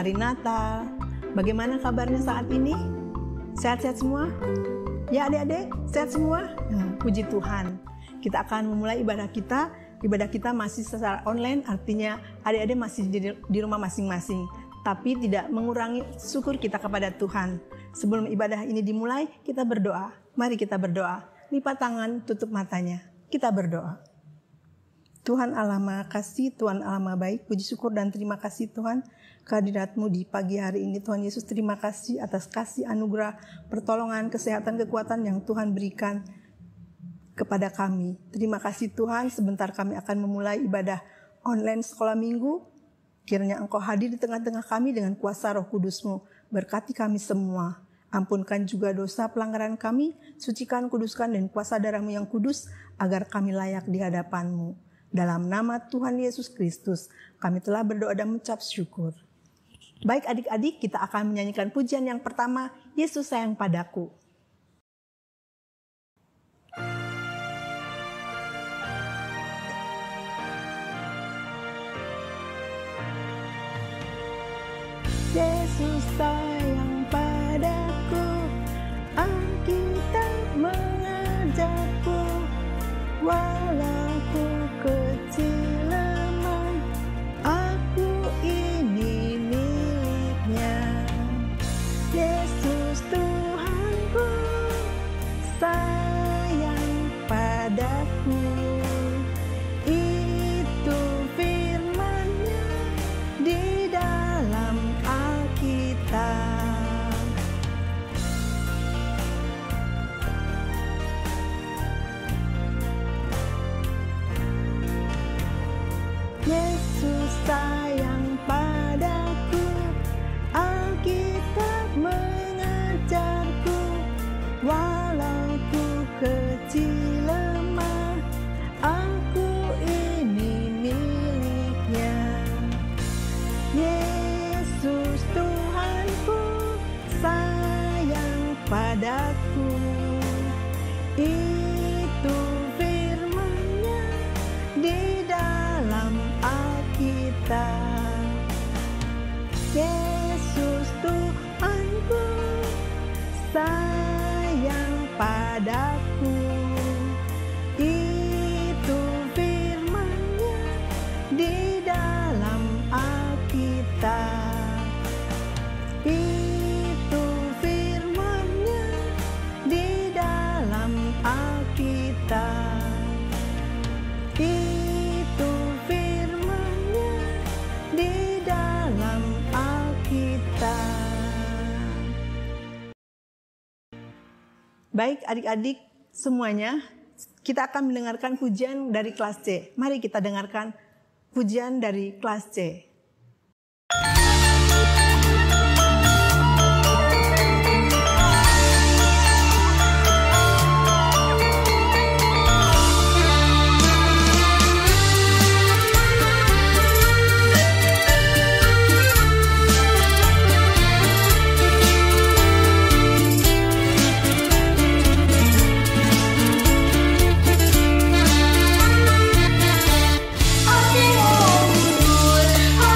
hari Natal. Bagaimana kabarnya saat ini? Sehat-sehat semua? Ya adik-adik, sehat semua? Puji Tuhan. Kita akan memulai ibadah kita. Ibadah kita masih secara online, artinya adik-adik masih di rumah masing-masing. Tapi tidak mengurangi syukur kita kepada Tuhan. Sebelum ibadah ini dimulai, kita berdoa. Mari kita berdoa. Lipat tangan, tutup matanya. Kita berdoa. Tuhan Allah Maha Kasih, Tuhan Allah Maha Baik, puji syukur dan terima kasih Tuhan kehadirat-Mu di pagi hari ini. Tuhan Yesus, terima kasih atas kasih anugerah, pertolongan, kesehatan, kekuatan yang Tuhan berikan kepada kami. Terima kasih Tuhan, sebentar kami akan memulai ibadah online sekolah minggu. Kiranya Engkau hadir di tengah-tengah kami dengan kuasa Roh Kudus-Mu. Berkati kami semua. Ampunkan juga dosa pelanggaran kami, sucikan, kuduskan, dan kuasa darah-Mu yang kudus, agar kami layak di hadapan-Mu. Dalam nama Tuhan Yesus Kristus, kami telah berdoa dan mengucap syukur. Baik adik-adik, kita akan menyanyikan pujian yang pertama, Yesus sayang padaku. Yesus sayang padaku, Alkitab mengajarku, walau ku kecil lemah, aku ini miliknya. Yesus Tuhanku sayang padaku, itu firman-Nya di dalam Alkitab. Yesus sayang padaku, Alkitab mengajarku, walau ku kecil lemah, aku ini miliknya. Yesus Tuhanku sayang padaku, itu firman-Nya di dalam Alkitab. Yesus Tuhanku sayang padaku, itu firman-Nya di dalam Alkitab. Itu firman-Nya di dalam Alkitab. Itu firman-Nya di dalam Alkitab. Baik adik-adik semuanya, kita akan mendengarkan pujian dari kelas C. Mari kita dengarkan pujian dari kelas C. Hati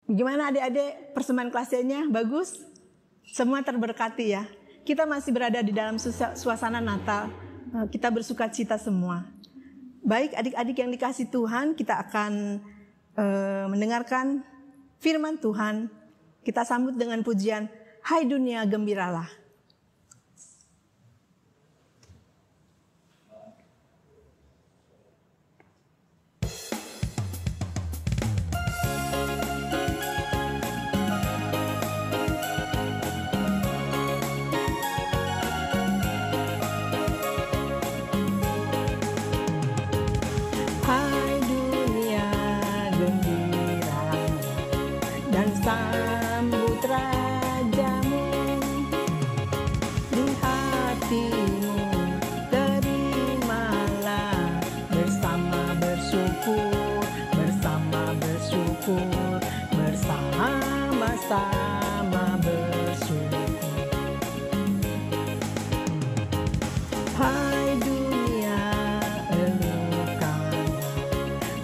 Gimana adik-adik persembahan kelasnya? Bagus? Semua terberkati ya. Kita masih berada di dalam suasana Natal. Kita bersuka cita semua. Baik adik-adik yang dikasih Tuhan, kita akan mendengarkan firman Tuhan. Kita sambut dengan pujian, Hai dunia gembiralah. Sambut rajamu di hatimu, terimalah bersama bersyukur, bersama-sama bersyukur. Hai dunia, elukan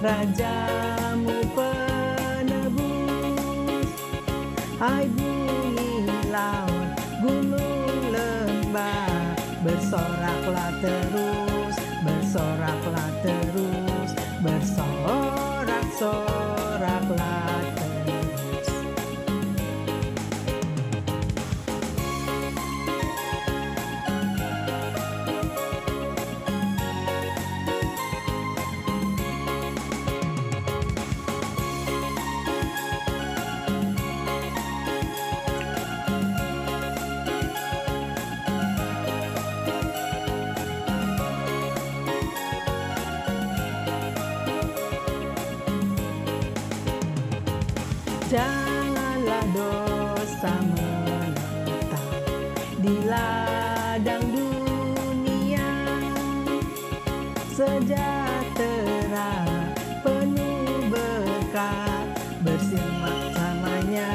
rajamu penebus. Hai bumi, laut, gunung, lembah, bersoraklah terus, bersorak-soraklah terus. Janganlah dosa menetap di ladang dunia, sejahtera penuh berkat, bersimak-samanya,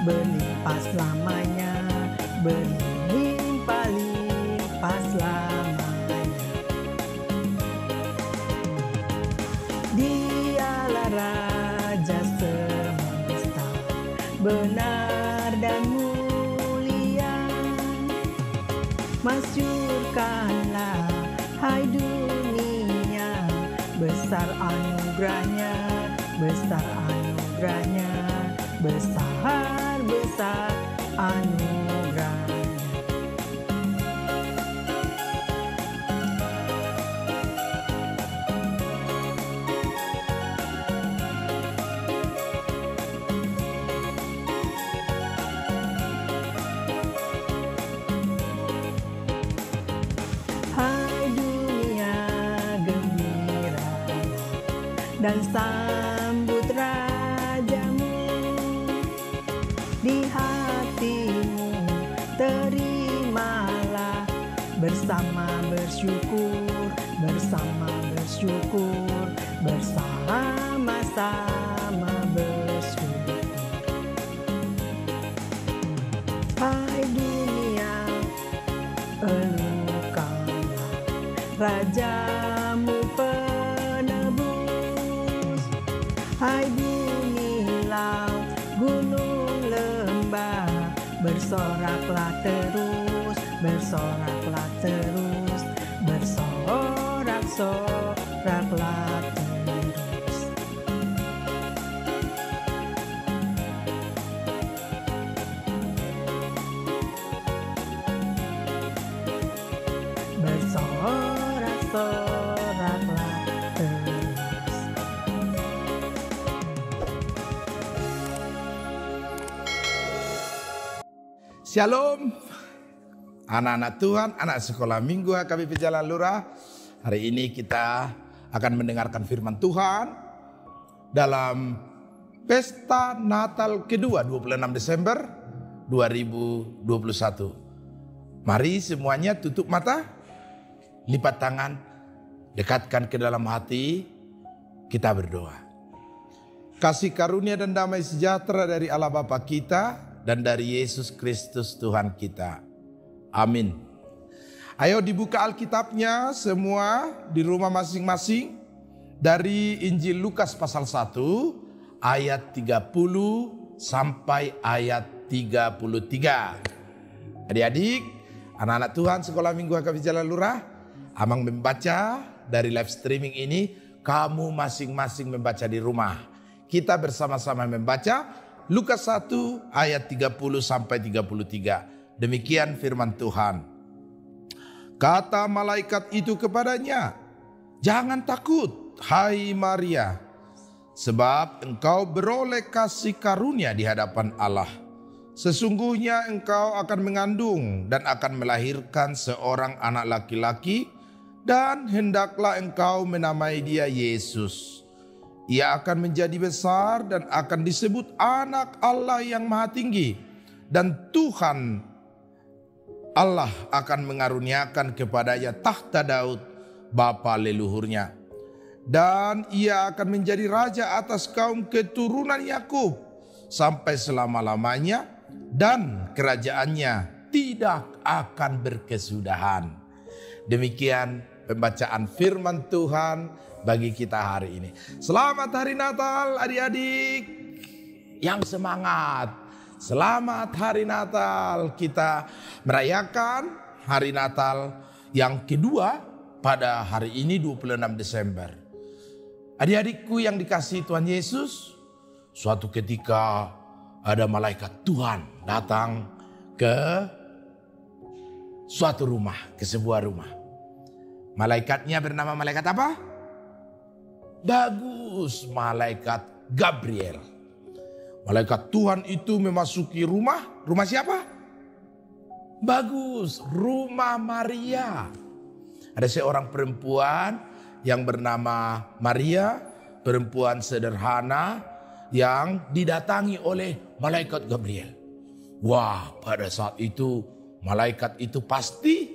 berlimpah selamanya, berlimpah-limpah selamanya. Dialah Raja semesta, benar dan mulia. Masyurkanlah, hai dunia, besar anugerahnya, besar-besar anugerahnya. Dan sambut rajamu di hatimu, terimalah bersama bersyukur, bersama-sama bersyukur. Hai dunia, elukanlah rajamu penebus. Hai bumi, laut, gunung, lembah, bersoraklah terus, bersorak-soraklah terus. Bersorak-soraklah terus. Shalom, anak-anak Tuhan, anak sekolah minggu HKBP Jalan Lurah. Hari ini kita akan mendengarkan firman Tuhan dalam Pesta Natal kedua 26 Desember 2021. Mari semuanya tutup mata, lipat tangan, dekatkan ke dalam hati, kita berdoa. Kasih karunia dan damai sejahtera dari Allah Bapa kita dan dari Yesus Kristus Tuhan kita. Amin. Ayo dibuka Alkitabnya semua di rumah masing-masing. Dari Injil Lukas pasal 1 ayat 30 sampai ayat 33. Adik-adik, anak-anak Tuhan sekolah minggu HKBP Jalan Lurah, Amang membaca dari live streaming ini, kamu masing-masing membaca di rumah. Kita bersama-sama membaca Lukas 1 ayat 30 sampai 33. Demikian firman Tuhan. Kata malaikat itu kepadanya, jangan takut, hai Maria, sebab engkau beroleh kasih karunia di hadapan Allah. Sesungguhnya engkau akan mengandung dan akan melahirkan seorang anak laki-laki, dan hendaklah engkau menamai dia Yesus. Ia akan menjadi besar dan akan disebut anak Allah yang Maha Tinggi. Dan Tuhan Allah akan mengaruniakan kepadanya tahta Daud, bapa leluhurnya. Dan ia akan menjadi raja atas kaum keturunan Yakub sampai selama-lamanya, dan kerajaannya tidak akan berkesudahan. Demikian pembacaan firman Tuhan bagi kita hari ini. Selamat hari Natal adik-adik yang semangat. Selamat hari Natal. Kita merayakan hari Natal yang kedua pada hari ini 26 Desember. Adik-adikku yang dikasihi Tuhan Yesus, suatu ketika ada malaikat Tuhan datang ke suatu rumah, ke sebuah rumah. Malaikatnya bernama malaikat apa? Bagus, malaikat Gabriel. Malaikat Tuhan itu memasuki rumah. Rumah siapa? Bagus, rumah Maria. Ada seorang perempuan yang bernama Maria, perempuan sederhana yang didatangi oleh malaikat Gabriel. Wah, pada saat itu malaikat itu pasti,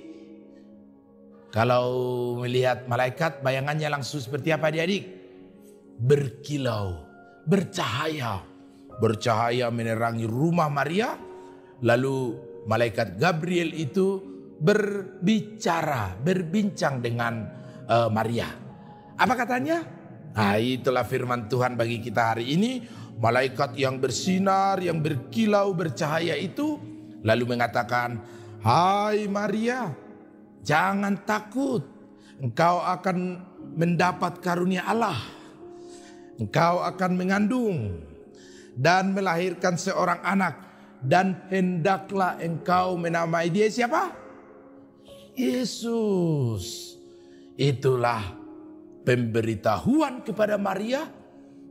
kalau melihat malaikat bayangannya langsung seperti apa adik-adik? Berkilau, bercahaya. Bercahaya menerangi rumah Maria. Lalu malaikat Gabriel itu berbincang dengan Maria. Apa katanya? Nah, itulah firman Tuhan bagi kita hari ini. Malaikat yang bersinar, yang berkilau, bercahaya itu lalu mengatakan, hai Maria, jangan takut, engkau akan mendapat karunia Allah. Engkau akan mengandung dan melahirkan seorang anak, dan hendaklah engkau menamai dia siapa? Yesus. Itulah pemberitahuan kepada Maria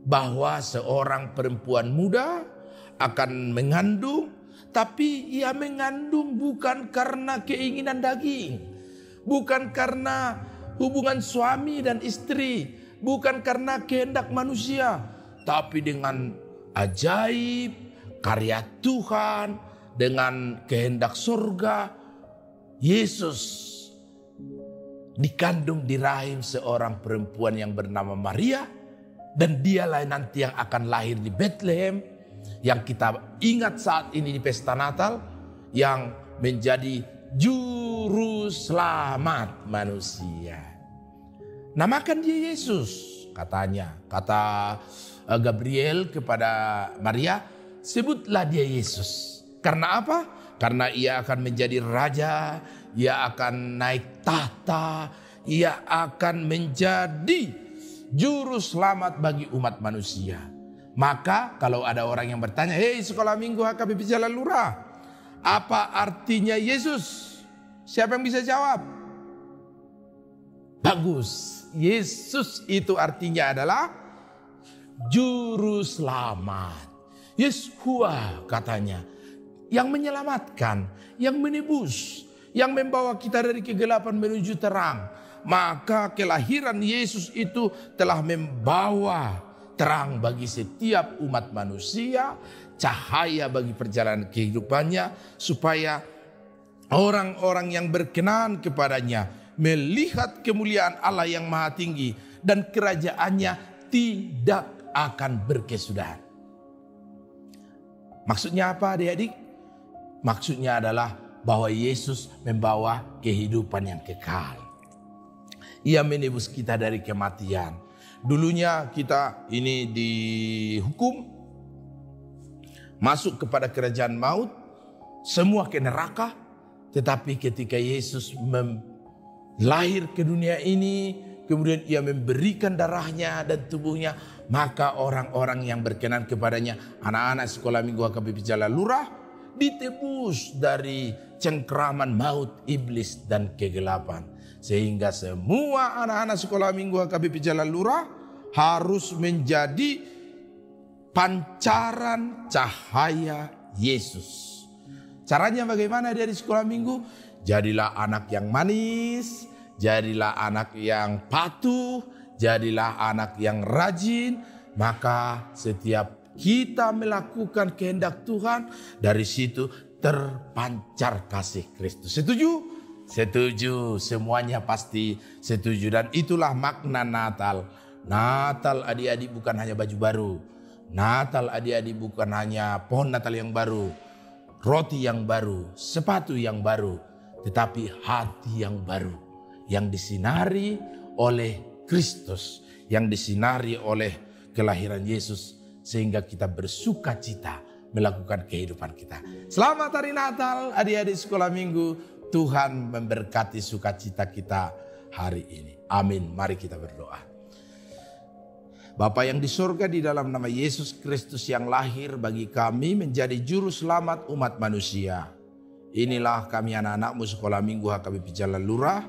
bahwa seorang perempuan muda akan mengandung, tapi ia mengandung bukan karena keinginan daging, bukan karena hubungan suami dan istri, bukan karena kehendak manusia, tapi dengan ajaib karya Tuhan, dengan kehendak surga. Yesus dikandung di rahim seorang perempuan yang bernama Maria, dan dialah nanti yang akan lahir di Bethlehem, yang kita ingat saat ini di pesta Natal, yang menjadi juru selamat manusia. Namakan dia Yesus, katanya. Kata Gabriel kepada Maria, sebutlah dia Yesus. Karena apa? Karena ia akan menjadi raja, ia akan naik tahta, ia akan menjadi juru selamat bagi umat manusia. Maka kalau ada orang yang bertanya, hei sekolah minggu HKBP Jalan Lurah, apa artinya Yesus? Siapa yang bisa jawab? Bagus, Yesus itu artinya adalah juru selamat. Yeshua katanya, yang menyelamatkan, yang menebus, yang membawa kita dari kegelapan menuju terang. Maka kelahiran Yesus itu telah membawa terang bagi setiap umat manusia, cahaya bagi perjalanan kehidupannya, supaya orang-orang yang berkenan kepadanya melihat kemuliaan Allah yang Maha Tinggi, dan kerajaannya tidak akan berkesudahan. Maksudnya apa adik-adik? Maksudnya adalah bahwa Yesus membawa kehidupan yang kekal. Ia menebus kita dari kematian. Dulunya kita ini dihukum masuk kepada kerajaan maut, semua ke neraka. Tetapi ketika Yesus lahir ke dunia ini, kemudian ia memberikan darahnya dan tubuhnya, maka orang-orang yang berkenan kepadanya, anak-anak sekolah minggu HKBP Jalan Lurah, ditebus dari cengkraman maut, iblis dan kegelapan. Sehingga semua anak-anak sekolah minggu HKBP Jalan Lurah harus menjadi pancaran cahaya Yesus. Caranya bagaimana dari sekolah minggu? Jadilah anak yang manis, jadilah anak yang patuh, jadilah anak yang rajin. Maka setiap kita melakukan kehendak Tuhan, dari situ terpancar kasih Kristus. Setuju? Setuju, semuanya pasti setuju. Dan itulah makna Natal. Natal adik-adik bukan hanya baju baru. Natal adik-adik bukan hanya pohon Natal yang baru, roti yang baru, sepatu yang baru, tetapi hati yang baru, yang disinari oleh Kristus, yang disinari oleh kelahiran Yesus, sehingga kita bersuka cita melakukan kehidupan kita. Selamat hari Natal adik-adik sekolah minggu. Tuhan memberkati sukacita kita hari ini. Amin. Mari kita berdoa. Bapa yang di surga, di dalam nama Yesus Kristus yang lahir bagi kami menjadi juru selamat umat manusia. Inilah kami anak-anakmu sekolah minggu HKBP Jalan Lurah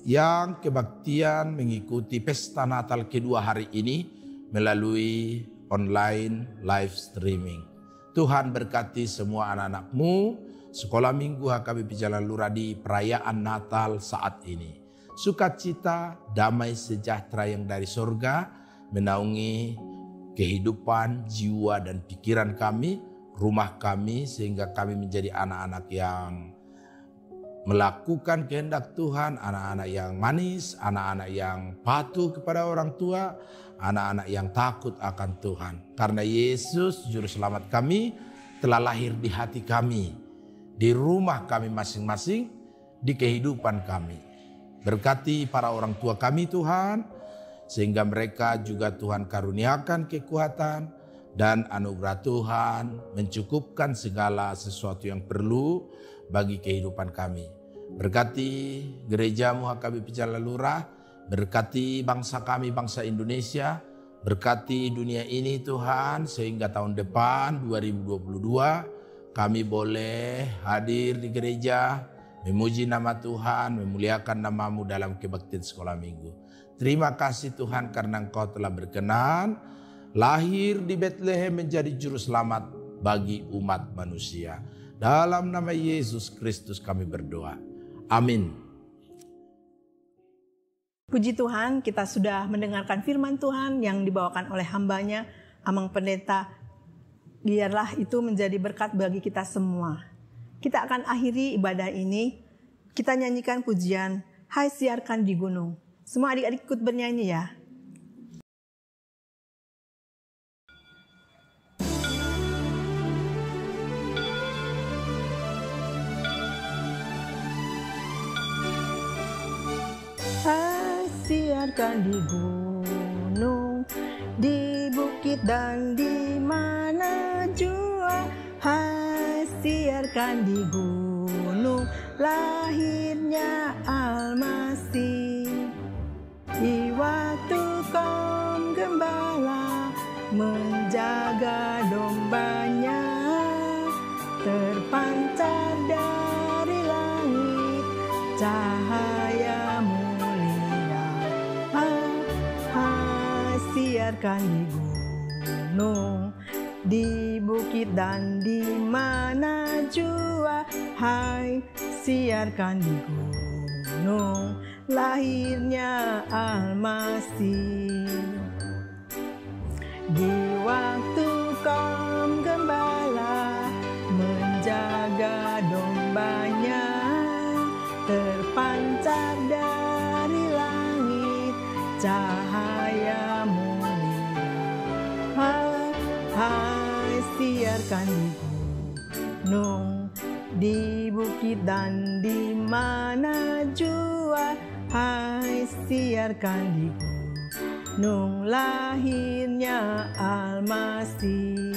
yang kebaktian mengikuti pesta Natal kedua hari ini melalui online live streaming. Tuhan berkati semua anak-anakmu sekolah minggu HKBP Jalan Lurah di perayaan Natal saat ini. Sukacita, damai sejahtera yang dari surga menaungi kehidupan, jiwa dan pikiran kami, rumah kami, sehingga kami menjadi anak-anak yang melakukan kehendak Tuhan, anak-anak yang manis, anak-anak yang patuh kepada orang tua, anak-anak yang takut akan Tuhan. Karena Yesus juru selamat kami telah lahir di hati kami, di rumah kami masing-masing, di kehidupan kami. Berkati para orang tua kami Tuhan, sehingga mereka juga Tuhan karuniakan kekuatan dan anugerah Tuhan mencukupkan segala sesuatu yang perlu bagi kehidupan kami. Berkati gerejamu HKBP Jalan Lurah, berkati bangsa kami, bangsa Indonesia, berkati dunia ini Tuhan, sehingga tahun depan 2022 kami boleh hadir di gereja, memuji nama Tuhan, memuliakan namamu dalam kebaktian sekolah minggu. Terima kasih Tuhan karena Engkau telah berkenan lahir di Bethlehem menjadi juru selamat bagi umat manusia. Dalam nama Yesus Kristus kami berdoa. Amin. Puji Tuhan, kita sudah mendengarkan firman Tuhan yang dibawakan oleh hambanya, Amang Pendeta. Biarlah itu menjadi berkat bagi kita semua. Kita akan akhiri ibadah ini. Kita nyanyikan pujian, Hai Siarkan di Gunung. Semua adik-adik ikut bernyanyi ya. Hai siarkan di gunung, di bukit dan di mana jua. Hai siarkan di gunung, lahirnya Almasih. Di waktu kaum gembala menjaga dombanya, terpancar dari langit cahaya mulia. Hai siarkan di gunung, di bukit dan di mana jua. Hai siarkan di gunung, lahirnya Almasih. Di waktu kaum gembala menjaga dombanya, terpancar dari langit cahaya mulia. Hai siarkan di gunung, di bukit dan di mana jua. Hai siarkan di gunung, lahirnya Almasih.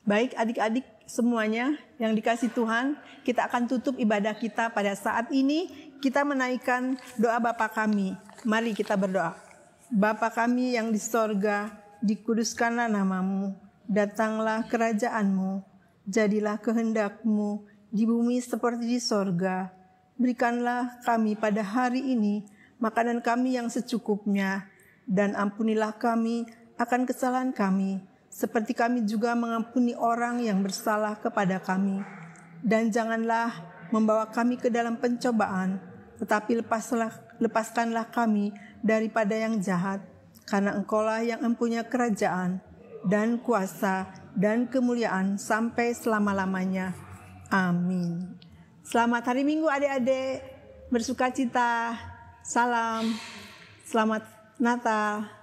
Baik adik-adik semuanya yang dikasih Tuhan, kita akan tutup ibadah kita pada saat ini. Kita menaikkan doa Bapa kami. Mari kita berdoa. Bapa kami yang di sorga, dikuduskanlah namamu, datanglah kerajaanmu, jadilah kehendak-Mu di bumi seperti di sorga. Berikanlah kami pada hari ini makanan kami yang secukupnya, dan ampunilah kami akan kesalahan kami, seperti kami juga mengampuni orang yang bersalah kepada kami. Dan janganlah membawa kami ke dalam pencobaan, tetapi lepaskanlah kami daripada yang jahat, karena Engkaulah yang mempunyai kerajaan dan kuasa dan kemuliaan sampai selama-lamanya. Amin. Selamat hari Minggu adik-adik, bersukacita, salam, selamat Natal.